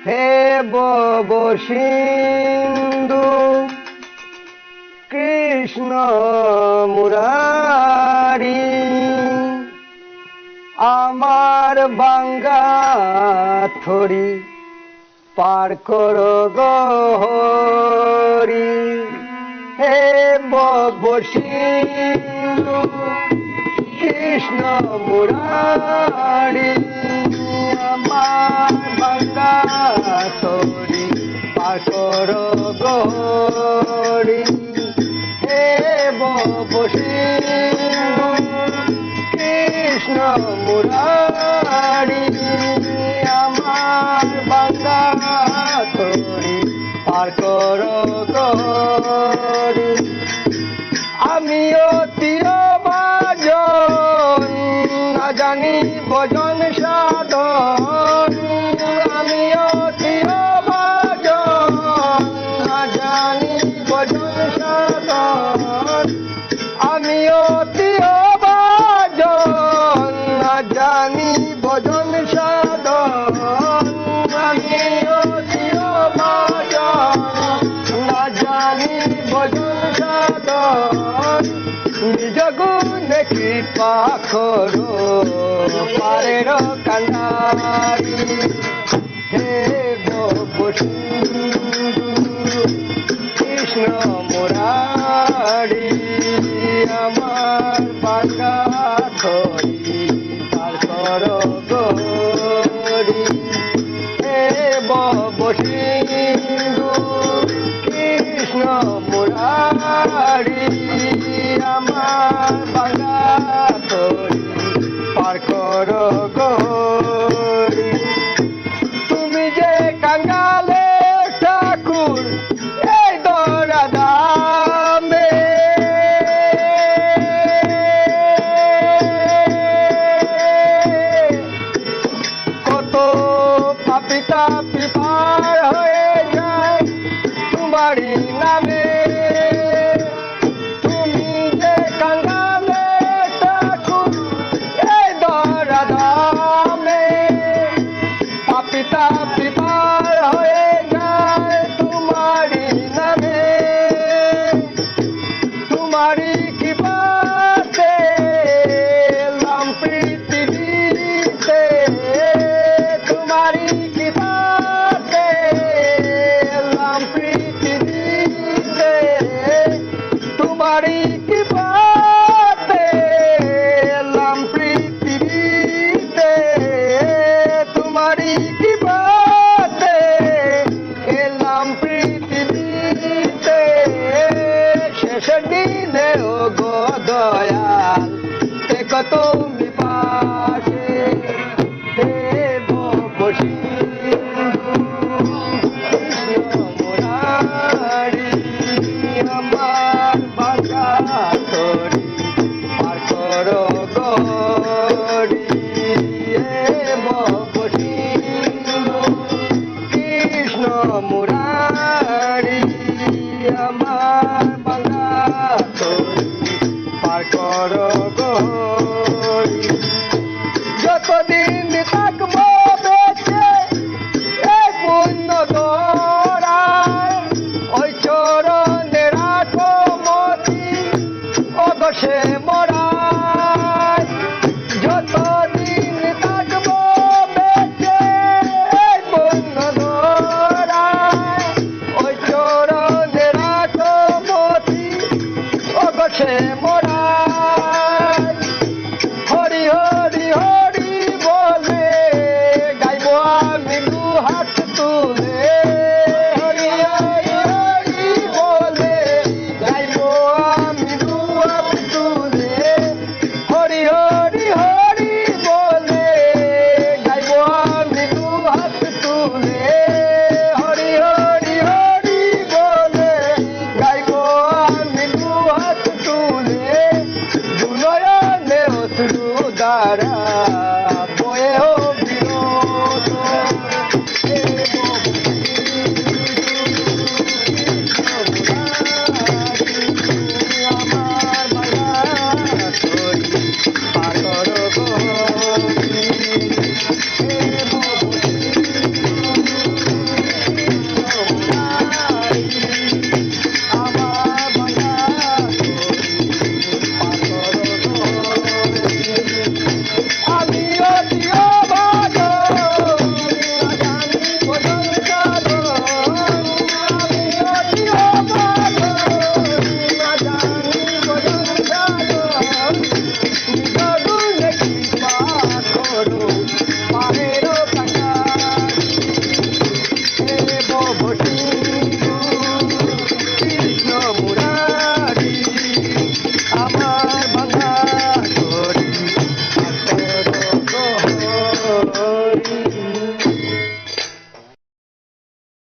হে Bob সিন্ধু কৃষ্ণ মুরারি, আমার বাঙ্গা থরি পার করো গহরি। হে বব সিন্ধু কৃষ্ণ মুরারি, আমার বাঙ্গা থরি পার করো গহরি। হে বব সিন্ধু কৃষ্ণ মুরারি, আমার বাঙ্গা থরি পার করো গহরি। আমিও তীর বাজন না জানি ভজন সাধন, আমিও তীর বাজন না জানি ভজন সাধন, আমিও তীর বাজন না জানি ভজন সাধন, আমিও তীর বাজন না জানি ভজন সাধন। নিজ গুণে কৃপা করো পারের কান্ডারি। হে বব সিন্ধু কৃষ্ণ মুরারি, আমার বাঙ্গা থরি পার করো গহরি। হে বব সিন্ধু কৃষ্ণ মুরারি, আমার বাঙ্গা থরি পার করো গহরি। তুমি যে কাঙ্গালে ঠাকুর এই দরা দামে, কত পাপি তাপি পার হয়ে যায় তোমারই নামে। তুমি যে কাঙ্গালে ঠাকুর এই দরা দামে, পাপি তাপি পার হয়ে যায় তোমারই নামে। তোমারই কৃপাতে এলাম পৃথিবীতে, তোমারই কৃপাতে এলাম পৃথিবীতে, তোমারই কৃপাতে এলাম পৃথিবীতে, তোমারই কৃপা